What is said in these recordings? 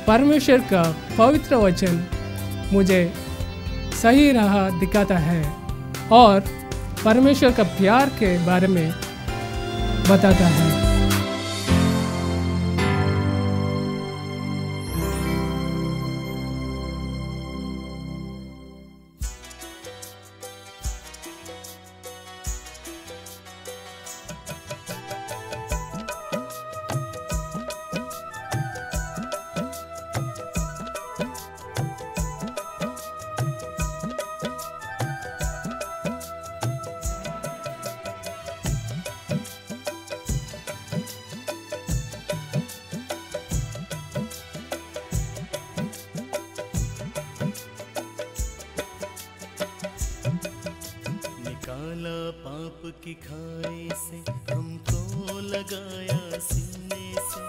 परमेश्वर का पवित्र वचन मुझे सही राह दिखाता है और परमेश्वर का प्यार के बारे में बताता है। पाप की खाई से हमको लगाया सीने से,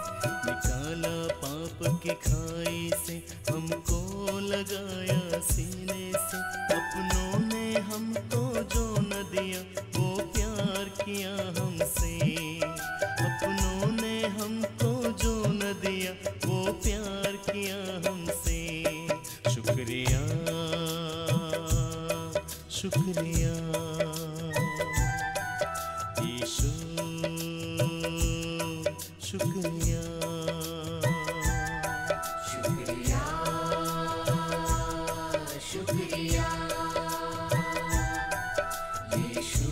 निकाला पाप की खाई से हमको लगाया सीने से। अपनों ने हमको जो न दिया वो प्यार किया हमसे, अपनों ने हमको जो न दिया वो प्यार किया हमसे। शुक्रिया शुक्रिया यीशु शुक्रिया शुक्रिया शुक्रिया यीशु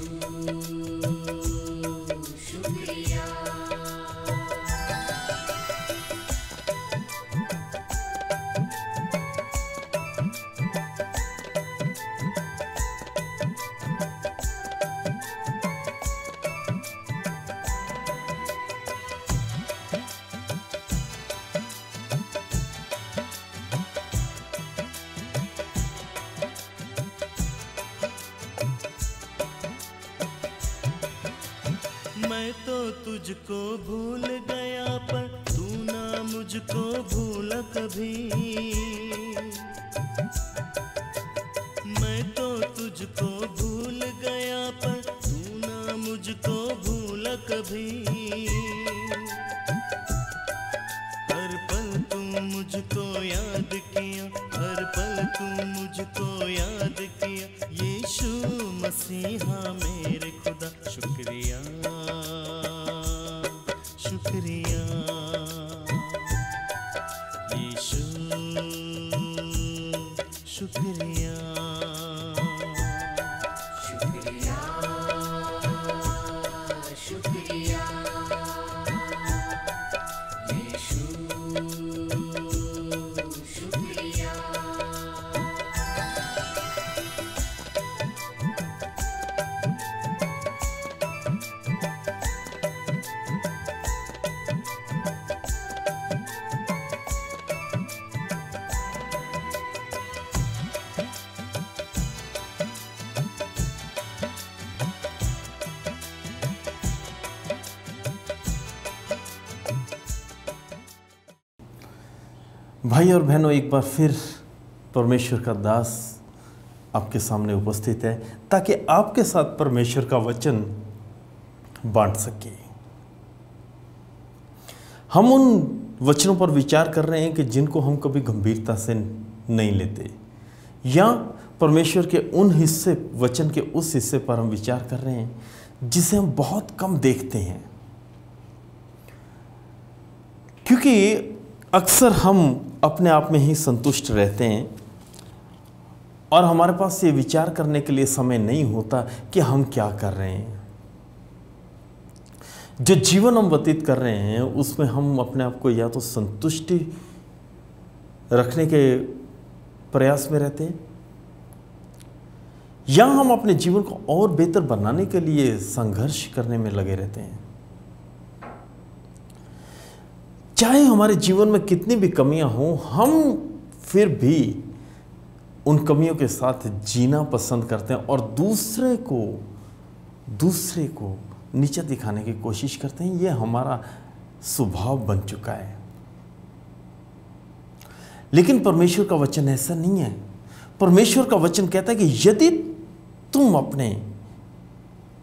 शुक्रिया। मैं तो तुझको भूल गया पर तू ना मुझको भूला कभी, मैं तो तुझको भूल गया पर तू ना मुझको भूला कभी। हर पल तू मुझको याद किया, हर पल तू मुझको याद किया। यीशु मसीहा मेरे खुदा शुक्रिया शुक्रिया यीशु शुक्रिया शुक्रिया शुक्रिया यीशु शुक्रिया। भाई और बहनों, एक बार फिर परमेश्वर का दास आपके सामने उपस्थित है ताकि आपके साथ परमेश्वर का वचन बांट सके। हम उन वचनों पर विचार कर रहे हैं कि जिनको हम कभी गंभीरता से नहीं लेते, या परमेश्वर के उन हिस्से, वचन के उस हिस्से पर हम विचार कर रहे हैं जिसे हम बहुत कम देखते हैं। क्योंकि अक्सर हम अपने आप में ही संतुष्ट रहते हैं और हमारे पास ये विचार करने के लिए समय नहीं होता कि हम क्या कर रहे हैं। जो जीवन हम व्यतीत कर रहे हैं उसमें हम अपने आप को या तो संतुष्टि रखने के प्रयास में रहते हैं, या हम अपने जीवन को और बेहतर बनाने के लिए संघर्ष करने में लगे रहते हैं। चाहे हमारे जीवन में कितनी भी कमियां हों, हम फिर भी उन कमियों के साथ जीना पसंद करते हैं और दूसरे को नीचा दिखाने की कोशिश करते हैं। यह हमारा स्वभाव बन चुका है। लेकिन परमेश्वर का वचन ऐसा नहीं है। परमेश्वर का वचन कहता है कि यदि तुम अपने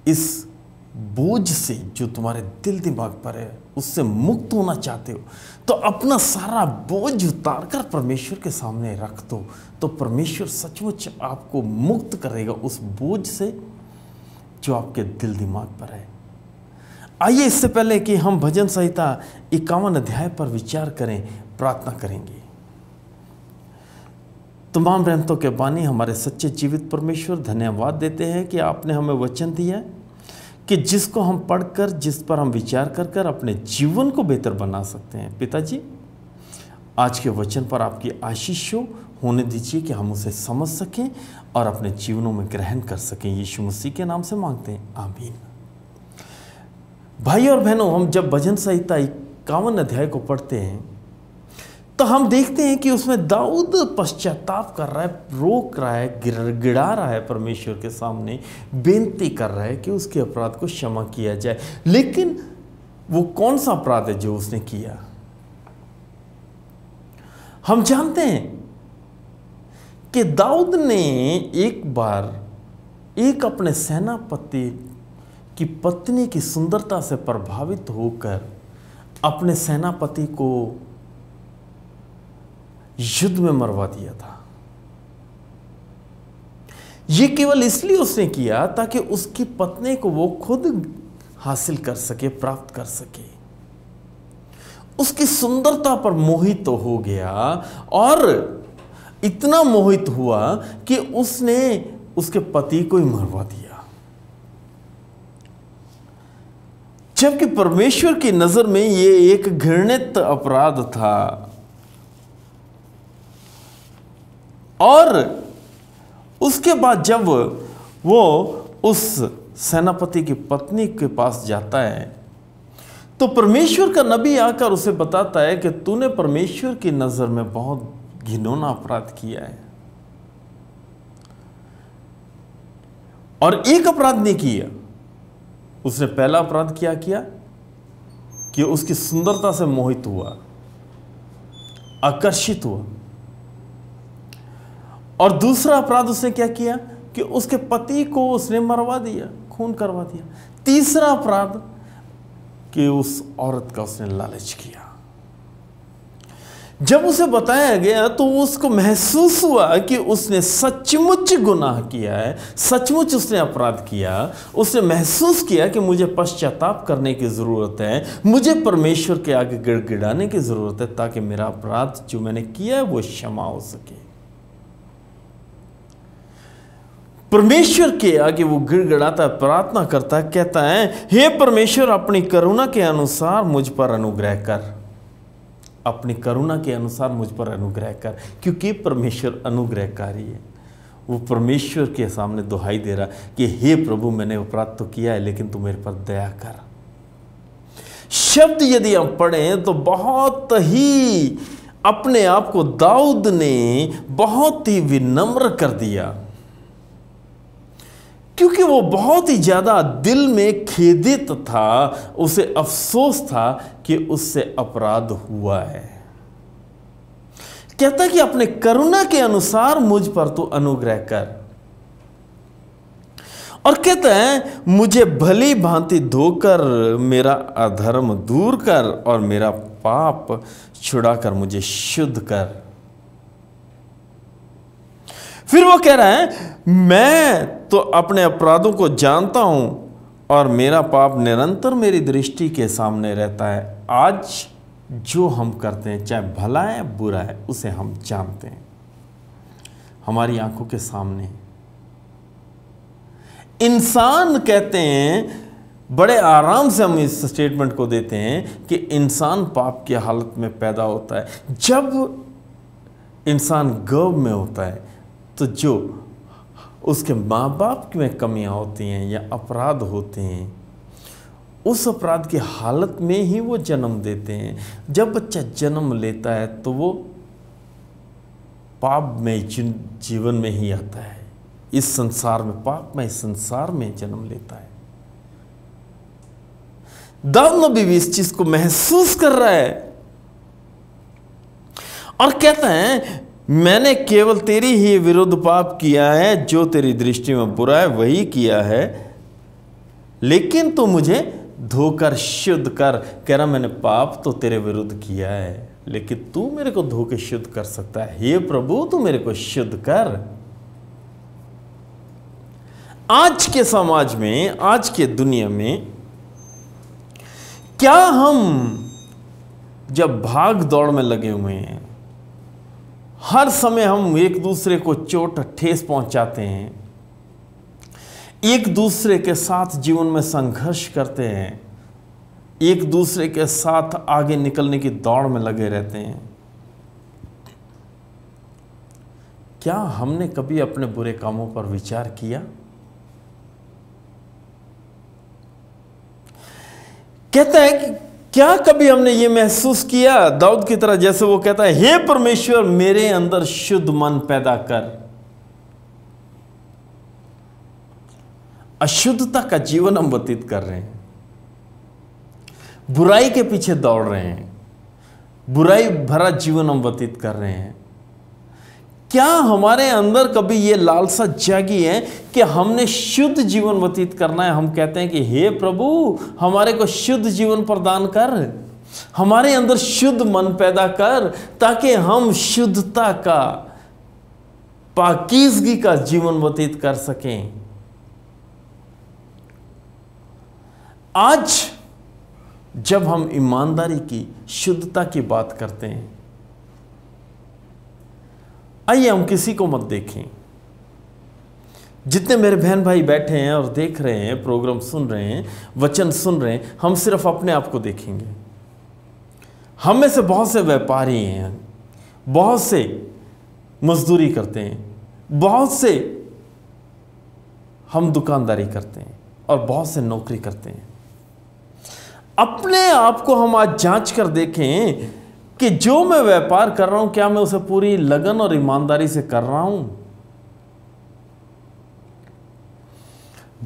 इस बोझ से जो तुम्हारे दिल दिमाग पर है उससे मुक्त होना चाहते हो, तो अपना सारा बोझ उतार कर परमेश्वर के सामने रख दो, तो परमेश्वर सचमुच आपको मुक्त करेगा उस बोझ से जो आपके दिल दिमाग पर है। आइए इससे पहले कि हम भजन संहिता 51 अध्याय पर विचार करें, प्रार्थना करेंगे। तमाम रहमतों के बानी हमारे सच्चे जीवित परमेश्वर, धन्यवाद देते हैं कि आपने हमें वचन दिया है कि जिसको हम पढ़कर, जिस पर हम विचार कर कर अपने जीवन को बेहतर बना सकते हैं। पिताजी, आज के वचन पर आपकी आशीष होने दीजिए कि हम उसे समझ सकें और अपने जीवनों में ग्रहण कर सकें। यीशु मसीह के नाम से मांगते हैं, आमीन। भाई और बहनों, हम जब भजन संहिता 51 अध्याय को पढ़ते हैं तो हम देखते हैं कि उसमें दाऊद पश्चाताप कर रहा है, रोक रहा है, गिड़गिड़ा रहा है, परमेश्वर के सामने बेनती कर रहा है कि उसके अपराध को क्षमा किया जाए। लेकिन वो कौन सा अपराध है जो उसने किया? हम जानते हैं कि दाऊद ने एक बार एक अपने सेनापति की पत्नी की सुंदरता से प्रभावित होकर अपने सेनापति को युद्ध में मरवा दिया था। यह केवल इसलिए उसने किया ताकि उसकी पत्नी को वो खुद हासिल कर सके, प्राप्त कर सके। उसकी सुंदरता पर मोहित हो गया और इतना मोहित हुआ कि उसने उसके पति को ही मरवा दिया। जबकि परमेश्वर की नजर में यह एक घृणित अपराध था। और उसके बाद जब वो उस सेनापति की पत्नी के पास जाता है तो परमेश्वर का नबी आकर उसे बताता है कि तूने परमेश्वर की नजर में बहुत घिनौना अपराध किया है। और एक अपराध नहीं किया, उसने पहला अपराध क्या किया कि उसकी सुंदरता से मोहित हुआ, आकर्षित हुआ। और दूसरा अपराध उसने क्या किया कि उसके पति को उसने मरवा दिया, खून करवा दिया। तीसरा अपराध कि उस औरत का उसने लालच किया। जब उसे बताया गया तो उसको महसूस हुआ कि उसने सचमुच गुनाह किया है, सचमुच उसने अपराध किया। उसने महसूस किया कि मुझे पश्चाताप करने की ज़रूरत है, मुझे परमेश्वर के आगे गिड़गिड़ाने की ज़रूरत है ताकि मेरा अपराध जो मैंने किया है वो क्षमा हो सके। परमेश्वर के आगे वो गिड़गिड़ाता है, प्रार्थना करता है, कहता है, हे परमेश्वर, अपनी करुणा के अनुसार मुझ पर अनुग्रह कर, अपनी करुणा के अनुसार मुझ पर अनुग्रह कर। क्योंकि परमेश्वर अनुग्रहकारी है। वो परमेश्वर के सामने दुहाई दे रहा कि हे प्रभु, मैंने अपराध तो किया है लेकिन तू मेरे पर दया कर। शब्द यदि हम पढ़ें तो बहुत ही अपने आप को दाऊद ने बहुत ही विनम्र कर दिया, क्योंकि वो बहुत ही ज़्यादा दिल में खेदित था, उसे अफसोस था कि उससे अपराध हुआ है। कहता कि अपने करुणा के अनुसार मुझ पर तू अनुग्रह कर। और कहता है, मुझे भली भांति धोकर मेरा अधर्म दूर कर और मेरा पाप छुड़ाकर मुझे शुद्ध कर। फिर वो कह रहा है, मैं तो अपने अपराधों को जानता हूं और मेरा पाप निरंतर मेरी दृष्टि के सामने रहता है। आज जो हम करते हैं, चाहे भला है बुरा है, उसे हम जानते हैं, हमारी आंखों के सामने। इंसान कहते हैं, बड़े आराम से हम इस स्टेटमेंट को देते हैं कि इंसान पाप की हालत में पैदा होता है। जब इंसान गर्भ में होता है तो जो उसके माँ बाप में कमियां होती हैं या अपराध होते हैं, उस अपराध की हालत में ही वो जन्म देते हैं। जब बच्चा जन्म लेता है तो वो पाप में जीवन में ही आता है, इस संसार में, पाप में इस संसार में जन्म लेता है। दाऊद नबी भी इस चीज को महसूस कर रहा है और कहता है, मैंने केवल तेरी ही विरुद्ध पाप किया है, जो तेरी दृष्टि में बुरा है वही किया है, लेकिन तू मुझे धोकर शुद्ध कर। कह रहा मैंने पाप तो तेरे विरुद्ध किया है, लेकिन तू मेरे को धो के शुद्ध कर सकता है। हे प्रभु तू मेरे को शुद्ध कर। आज के समाज में, आज के दुनिया में, क्या हम जब भाग दौड़ में लगे हुए हैं, हर समय हम एक दूसरे को चोट ठेस पहुंचाते हैं, एक दूसरे के साथ जीवन में संघर्ष करते हैं, एक दूसरे के साथ आगे निकलने की दौड़ में लगे रहते हैं, क्या हमने कभी अपने बुरे कामों पर विचार किया? कहता है कि क्या कभी हमने ये महसूस किया दाऊद की तरह, जैसे वो कहता है हे परमेश्वर मेरे अंदर शुद्ध मन पैदा कर। अशुद्धता का जीवन हम व्यतीत कर रहे हैं, बुराई के पीछे दौड़ रहे हैं, बुराई भरा जीवन हम व्यतीत कर रहे हैं। क्या हमारे अंदर कभी ये लालसा जागी है कि हमने शुद्ध जीवन व्यतीत करना है? हम कहते हैं कि हे प्रभु हमारे को शुद्ध जीवन प्रदान कर, हमारे अंदर शुद्ध मन पैदा कर, ताकि हम शुद्धता का, पाकीज़गी का जीवन व्यतीत कर सकें। आज जब हम ईमानदारी की, शुद्धता की बात करते हैं, आइए हम किसी को मत देखें। जितने मेरे बहन भाई बैठे हैं और देख रहे हैं, प्रोग्राम सुन रहे हैं, वचन सुन रहे हैं, हम सिर्फ अपने आप को देखेंगे। हम में से बहुत से व्यापारी हैं, बहुत से मजदूरी करते हैं, बहुत से हम दुकानदारी करते हैं और बहुत से नौकरी करते हैं। अपने आप को हम आज जांच कर देखें कि जो मैं व्यापार कर रहा हूं, क्या मैं उसे पूरी लगन और ईमानदारी से कर रहा हूं?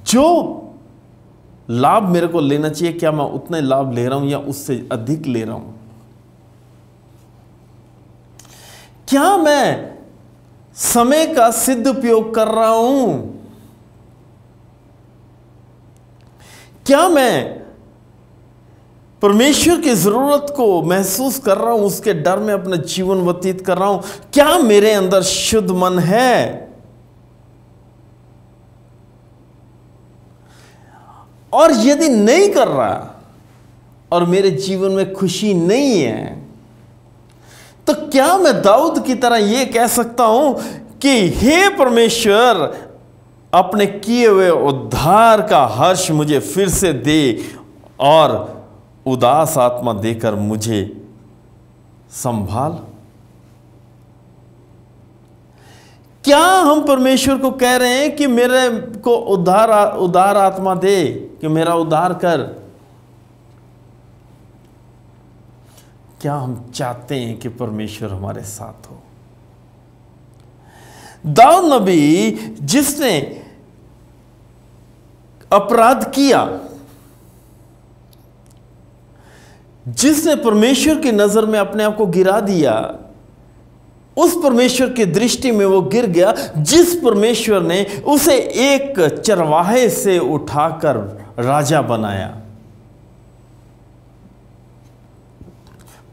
जो लाभ मेरे को लेना चाहिए, क्या मैं उतने लाभ ले रहा हूं या उससे अधिक ले रहा हूं? क्या मैं समय का सिद्ध उपयोग कर रहा हूं? क्या मैं परमेश्वर की जरूरत को महसूस कर रहा हूं, उसके डर में अपना जीवन व्यतीत कर रहा हूं? क्या मेरे अंदर शुद्ध मन है? और यदि नहीं कर रहा और मेरे जीवन में खुशी नहीं है, तो क्या मैं दाऊद की तरह यह कह सकता हूं कि हे परमेश्वर अपने किए हुए उद्धार का हर्ष मुझे फिर से दे और उदास आत्मा देकर मुझे संभाल? क्या हम परमेश्वर को कह रहे हैं कि मेरे को उदार आत्मा दे, कि मेरा उद्धार कर? क्या हम चाहते हैं कि परमेश्वर हमारे साथ हो? दाऊद नबी जिसने अपराध किया, जिसने परमेश्वर की नजर में अपने आप को गिरा दिया, उस परमेश्वर की दृष्टि में वो गिर गया जिस परमेश्वर ने उसे एक चरवाहे से उठाकर राजा बनाया।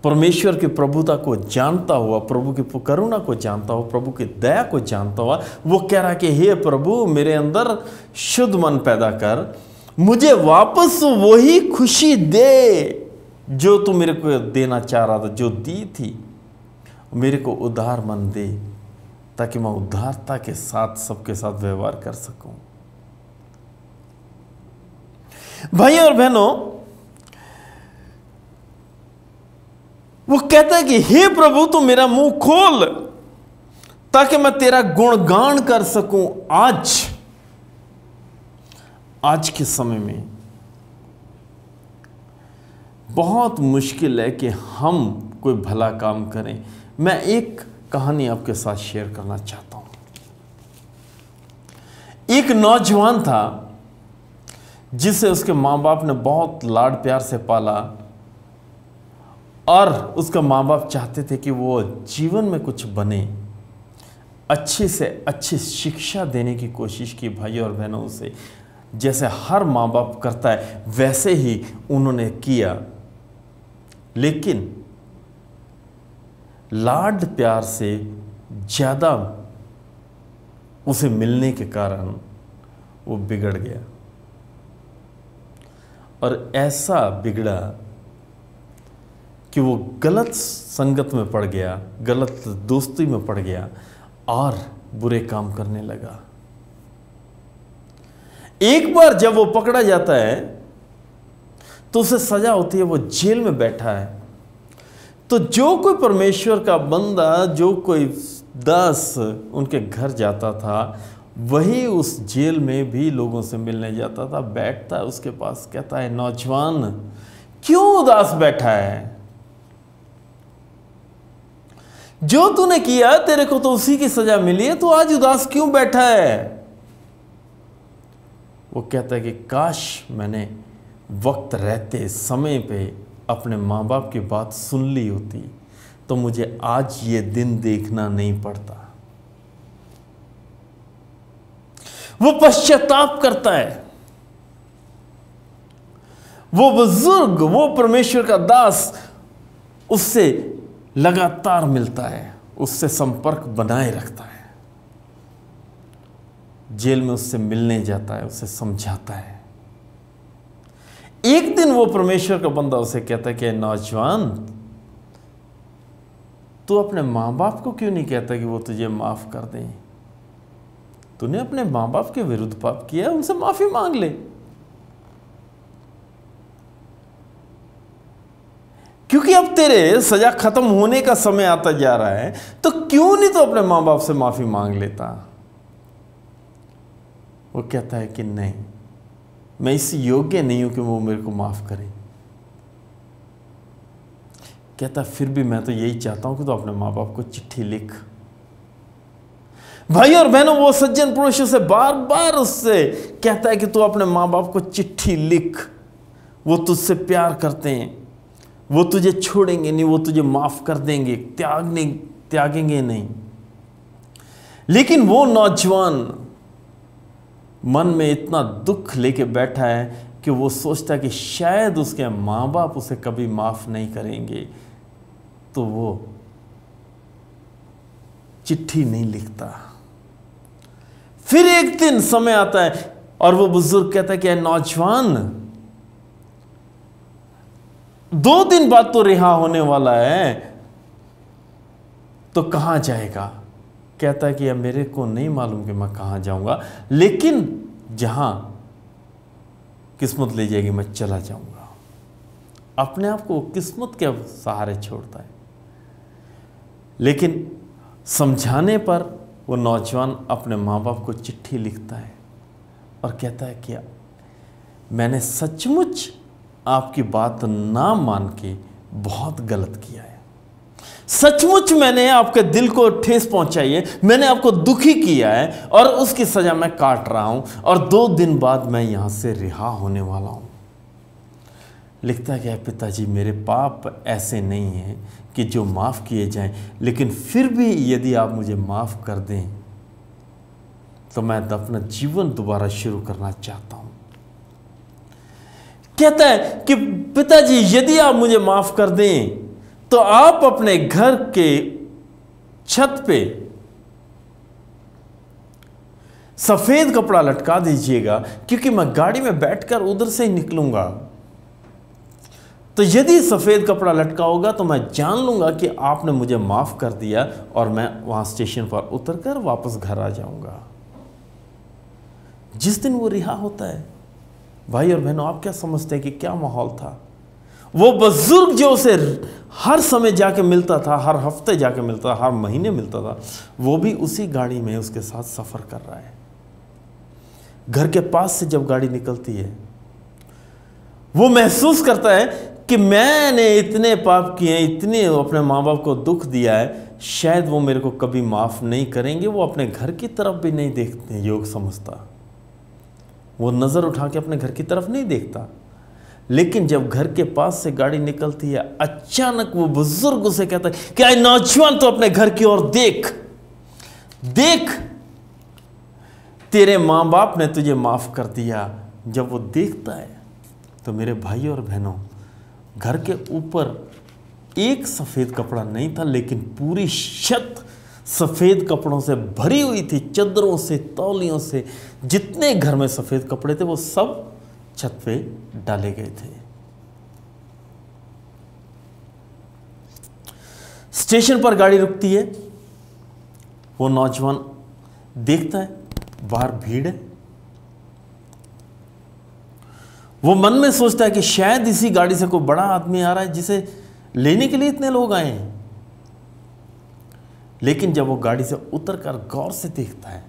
परमेश्वर की प्रभुता को जानता हुआ, प्रभु की करुणा को जानता हुआ, प्रभु की दया को जानता हुआ, वो कह रहा कि हे प्रभु मेरे अंदर शुद्ध मन पैदा कर, मुझे वापस वही खुशी दे जो तू मेरे को देना चाह रहा था, जो दी थी। मेरे को उदार मन दे ताकि मैं उदारता के साथ सबके साथ व्यवहार कर सकूं। भाई और बहनों, वो कहता है कि हे प्रभु तू मेरा मुंह खोल ताकि मैं तेरा गुणगान कर सकूं। आज के समय में बहुत मुश्किल है कि हम कोई भला काम करें। मैं एक कहानी आपके साथ शेयर करना चाहता हूं। एक नौजवान था जिसे उसके माँ बाप ने बहुत लाड प्यार से पाला और उसका माँ बाप चाहते थे कि वो जीवन में कुछ बने, अच्छी से अच्छी शिक्षा देने की कोशिश की। भाई और बहनों, उसे जैसे हर माँ बाप करता है वैसे ही उन्होंने किया, लेकिन लाड प्यार से ज़्यादा उसे मिलने के कारण वो बिगड़ गया। और ऐसा बिगड़ा कि वो गलत संगत में पड़ गया, गलत दोस्ती में पड़ गया और बुरे काम करने लगा। एक बार जब वो पकड़ा जाता है तो उसे सजा होती है, वो जेल में बैठा है। तो जो कोई परमेश्वर का बंदा, जो कोई दास उनके घर जाता था, वही उस जेल में भी लोगों से मिलने जाता था, बैठता है उसके पास, कहता है, नौजवान क्यों उदास बैठा है? जो तूने किया तेरे को तो उसी की सजा मिली है, तो आज उदास क्यों बैठा है? वो कहता है कि काश मैंने वक्त रहते समय पे अपने माँ बाप की बात सुन ली होती तो मुझे आज ये दिन देखना नहीं पड़ता। वो पश्चाताप करता है। वो बुजुर्ग, वो परमेश्वर का दास उससे लगातार मिलता है, उससे संपर्क बनाए रखता है, जेल में उससे मिलने जाता है, उसे समझाता है। एक दिन वो परमेश्वर का बंदा उसे कहता है कि नौजवान, तू अपने माँ बाप को क्यों नहीं कहता कि वो तुझे माफ कर दें? तूने अपने माँ बाप के विरुद्ध पाप किया, उनसे माफी मांग ले। क्योंकि अब तेरे सजा खत्म होने का समय आता जा रहा है, तो क्यों नहीं तो अपने माँ बाप से माफी मांग लेता? वो कहता है कि नहीं, मैं इस योग्य नहीं हूं कि वो मेरे को माफ करे। कहता फिर भी मैं तो यही चाहता हूं कि तो अपने माँ बाप को चिट्ठी लिख। भाई और बहनों, वो सज्जन पुरुष उसे बार बार उससे कहता है कि तू अपने माँ बाप को चिट्ठी लिख, वो तुझसे प्यार करते हैं, वो तुझे छोड़ेंगे नहीं, वो तुझे माफ कर देंगे, त्यागेंगे नहीं। लेकिन वो नौजवान मन में इतना दुख लेके बैठा है कि वो सोचता है कि शायद उसके माँ बाप उसे कभी माफ नहीं करेंगे, तो वो चिट्ठी नहीं लिखता। फिर एक दिन समय आता है और वो बुजुर्ग कहता है कि नौजवान, 2 दिन बाद तो रिहा होने वाला है, तो कहां जाएगा? कहता है कि अब मेरे को नहीं मालूम कि मैं कहां जाऊंगा, लेकिन जहां किस्मत ले जाएगी मैं चला जाऊंगा। अपने आप को किस्मत के सहारे छोड़ता है। लेकिन समझाने पर वो नौजवान अपने माँ बाप को चिट्ठी लिखता है और कहता है कि मैंने सचमुच आपकी बात ना मान के बहुत गलत किया है। सचमुच मैंने आपके दिल को ठेस पहुंचाई है, मैंने आपको दुखी किया है और उसकी सजा मैं काट रहा हूं और 2 दिन बाद मैं यहां से रिहा होने वाला हूं। लिखता क्या है, पिताजी मेरे पाप ऐसे नहीं हैं कि जो माफ़ किए जाएं, लेकिन फिर भी यदि आप मुझे माफ़ कर दें तो मैं अपना जीवन दोबारा शुरू करना चाहता हूं। कहता है कि पिताजी यदि आप मुझे माफ़ कर दें तो आप अपने घर के छत पे सफ़ेद कपड़ा लटका दीजिएगा, क्योंकि मैं गाड़ी में बैठकर उधर से ही निकलूंगा। तो यदि सफ़ेद कपड़ा लटका होगा तो मैं जान लूँगा कि आपने मुझे माफ़ कर दिया और मैं वहाँ स्टेशन पर उतरकर वापस घर आ जाऊँगा। जिस दिन वो रिहा होता है, भाई और बहनों, आप क्या समझते हैं कि क्या माहौल था? वो बुजुर्ग जो उसे हर समय जाके मिलता था, हर हफ्ते जाके मिलता था, हर महीने मिलता था, वो भी उसी गाड़ी में उसके साथ सफ़र कर रहा है। घर के पास से जब गाड़ी निकलती है, वो महसूस करता है कि मैंने इतने पाप किए, इतने अपने माँ बाप को दुख दिया है, शायद वो मेरे को कभी माफ़ नहीं करेंगे। वो अपने घर की तरफ भी नहीं देखते योग समझता, वो नज़र उठा के अपने घर की तरफ नहीं देखता। लेकिन जब घर के पास से गाड़ी निकलती है, अचानक वो बुजुर्ग उसे कहता है कि नौजवान तो अपने घर की ओर देख, देख तेरे माँ बाप ने तुझे माफ़ कर दिया जब वो देखता है तो मेरे भाइयों और बहनों, घर के ऊपर एक सफ़ेद कपड़ा नहीं था, लेकिन पूरी छत सफ़ेद कपड़ों से भरी हुई थी, चादरों से, तौलियों से। जितने घर में सफ़ेद कपड़े थे वो सब छत पे डाले गए थे। स्टेशन पर गाड़ी रुकती है, वो नौजवान देखता है बाहर भीड़ है। वो मन में सोचता है कि शायद इसी गाड़ी से कोई बड़ा आदमी आ रहा है जिसे लेने के लिए इतने लोग आए हैं। लेकिन जब वो गाड़ी से उतरकर गौर से देखता है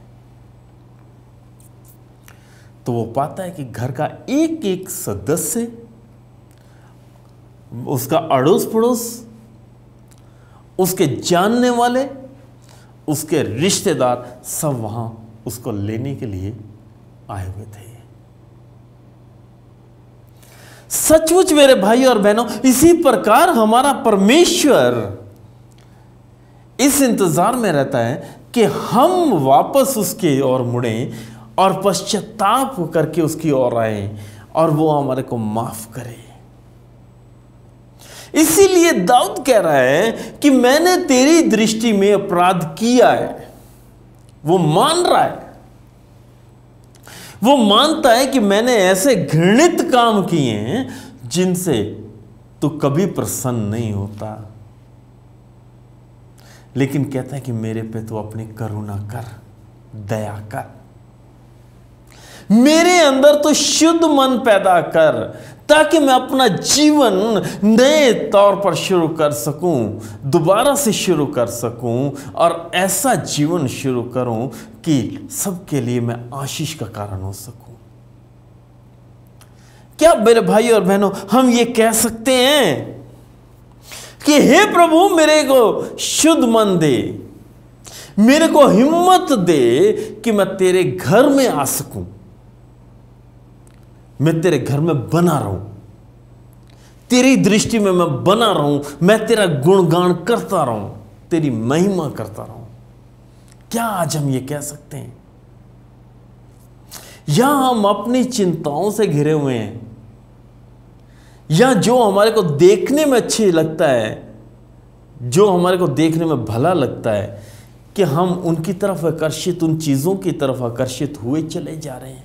तो वो पाता है कि घर का एक एक सदस्य, उसका अड़ोस पड़ोस, उसके जानने वाले, उसके रिश्तेदार सब वहां उसको लेने के लिए आए हुए थे। सचमुच मेरे भाई और बहनों, इसी प्रकार हमारा परमेश्वर इस इंतजार में रहता है कि हम वापस उसकी ओर मुड़ें और पश्चाताप करके उसकी ओर आए और वो हमारे को माफ करे। इसीलिए दाऊद कह रहा है कि मैंने तेरी दृष्टि में अपराध किया है। वो मान रहा है, वो मानता है कि मैंने ऐसे घृणित काम किए हैं जिनसे तू कभी प्रसन्न नहीं होता, लेकिन कहता है कि मेरे पे तू अपनी करुणा कर, दया कर, मेरे अंदर तो शुद्ध मन पैदा कर ताकि मैं अपना जीवन नए तौर पर शुरू कर सकूं, दोबारा से शुरू कर सकूं और ऐसा जीवन शुरू करूं कि सबके लिए मैं आशीष का कारण हो सकूं। क्या मेरे भाई और बहनों, हम ये कह सकते हैं कि हे प्रभु मेरे को शुद्ध मन दे, मेरे को हिम्मत दे कि मैं तेरे घर में आ सकूं, मैं तेरे घर में बना रहूं, तेरी दृष्टि में मैं बना रहूं, मैं तेरा गुणगान करता रहूं, तेरी महिमा करता रहूं। क्या आज हम ये कह सकते हैं? या हम अपनी चिंताओं से घिरे हुए हैं, या जो हमारे को देखने में अच्छी लगता है, जो हमारे को देखने में भला लगता है, कि हम उनकी तरफ आकर्षित, उन चीजों की तरफ आकर्षित हुए चले जा रहे हैं।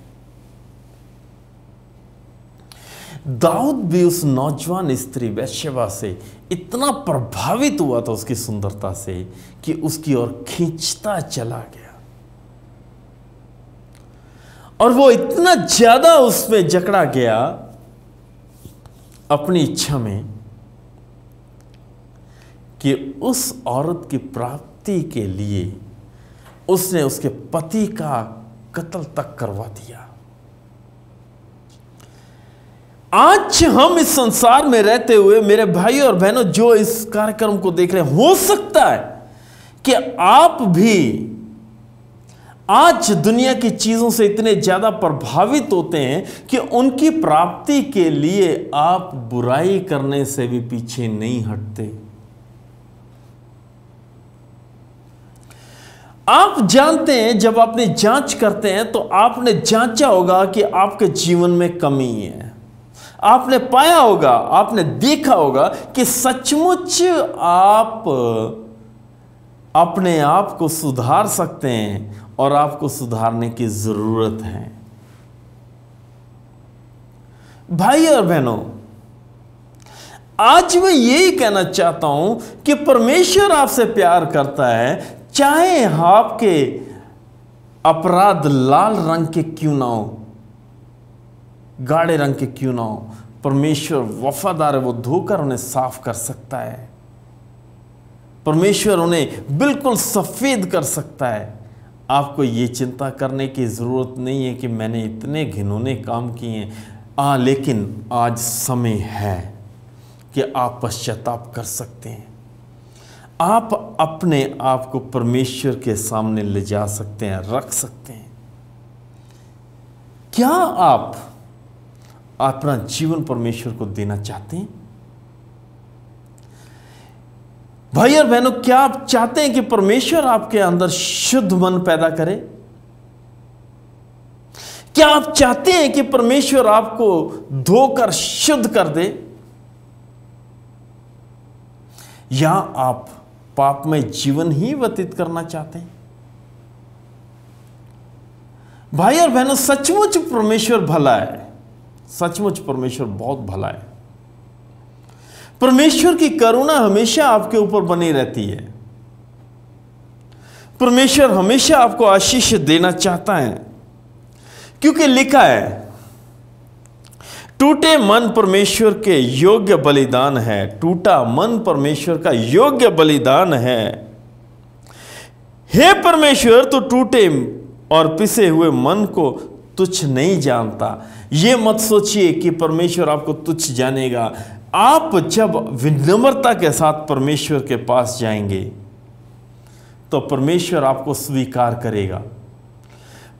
दाऊद भी उस नौजवान स्त्री बैतशेबा से इतना प्रभावित हुआ था उसकी सुंदरता से कि उसकी ओर खींचता चला गया, और वो इतना ज्यादा उसमें जकड़ा गया अपनी इच्छा में कि उस औरत की प्राप्ति के लिए उसने उसके पति का कत्ल तक करवा दिया। आज हम इस संसार में रहते हुए मेरे भाई और बहनों जो इस कार्यक्रम को देख रहे हैं, हो सकता है कि आप भी आज दुनिया की चीजों से इतने ज्यादा प्रभावित होते हैं कि उनकी प्राप्ति के लिए आप बुराई करने से भी पीछे नहीं हटते। आप जानते हैं, जब आपने जांच करते हैं तो आपने जांचा होगा कि आपके जीवन में कमी है, आपने पाया होगा, आपने देखा होगा कि सचमुच आप अपने आप को सुधार सकते हैं और आपको सुधारने की जरूरत है। भाई और बहनों, आज मैं यही कहना चाहता हूं कि परमेश्वर आपसे प्यार करता है, चाहे आपके अपराध लाल रंग के क्यों ना हो, गाढ़े रंग के क्यों ना हो, परमेश्वर वफादार है, वो धोकर उन्हें साफ कर सकता है। परमेश्वर उन्हें बिल्कुल सफेद कर सकता है। आपको ये चिंता करने की जरूरत नहीं है कि मैंने इतने घिनौने काम किए हैं। लेकिन आज समय है कि आप पश्चाताप कर सकते हैं। आप अपने आप को परमेश्वर के सामने ले जा सकते हैं, रख सकते हैं। क्या आप अपना जीवन परमेश्वर को देना चाहते हैं? भाई और बहनों, क्या आप चाहते हैं कि परमेश्वर आपके अंदर शुद्ध मन पैदा करे? क्या आप चाहते हैं कि परमेश्वर आपको धोकर शुद्ध कर दे, या आप पाप में जीवन ही व्यतीत करना चाहते हैं? भाई और बहनों, सचमुच परमेश्वर भला है, सचमुच परमेश्वर बहुत भला है। परमेश्वर की करुणा हमेशा आपके ऊपर बनी रहती है। परमेश्वर हमेशा आपको आशीष देना चाहता है, क्योंकि लिखा है, टूटे मन परमेश्वर के योग्य बलिदान है। टूटा मन परमेश्वर का योग्य बलिदान है। हे परमेश्वर, तो टूटे और पिसे हुए मन को तुच्छ नहीं जानता। यह मत सोचिए कि परमेश्वर आपको तुच्छ जानेगा। आप जब विनम्रता के साथ परमेश्वर के पास जाएंगे तो परमेश्वर आपको स्वीकार करेगा।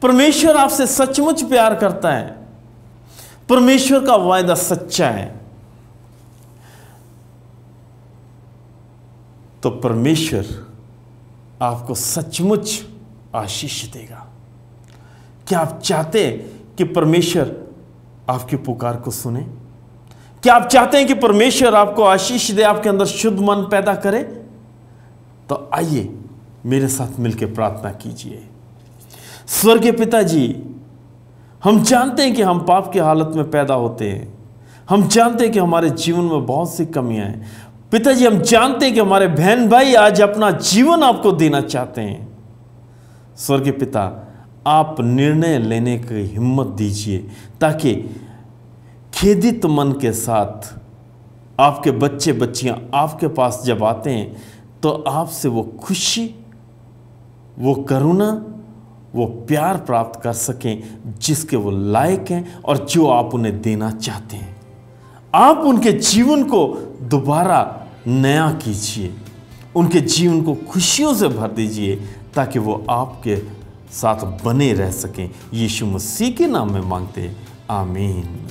परमेश्वर आपसे सचमुच प्यार करता है। परमेश्वर का वायदा सच्चा है। तो परमेश्वर आपको सचमुच आशीष देगा। क्या आप चाहते हैं कि परमेश्वर आपकी पुकार को सुने? क्या आप चाहते हैं कि परमेश्वर आपको आशीष दे, आपके अंदर शुद्ध मन पैदा करे? तो आइए मेरे साथ मिलकर प्रार्थना कीजिए। स्वर्गीय पिताजी, हम जानते हैं कि हम पाप की हालत में पैदा होते हैं। हम जानते हैं कि हमारे जीवन में बहुत सी कमियां हैं। पिताजी, हम जानते हैं कि हमारे बहन भाई आज अपना जीवन आपको देना चाहते हैं। स्वर्गीय पिता, आप निर्णय लेने की हिम्मत दीजिए, ताकि खेदित मन के साथ आपके बच्चे बच्चियां आपके पास जब आते हैं तो आपसे वो खुशी, वो करुणा, वो प्यार प्राप्त कर सकें जिसके वो लायक हैं और जो आप उन्हें देना चाहते हैं। आप उनके जीवन को दोबारा नया कीजिए, उनके जीवन को खुशियों से भर दीजिए, ताकि वो आपके साथ बने रह सकें। यीशु मसीह के नाम में मांगते हैं, आमीन।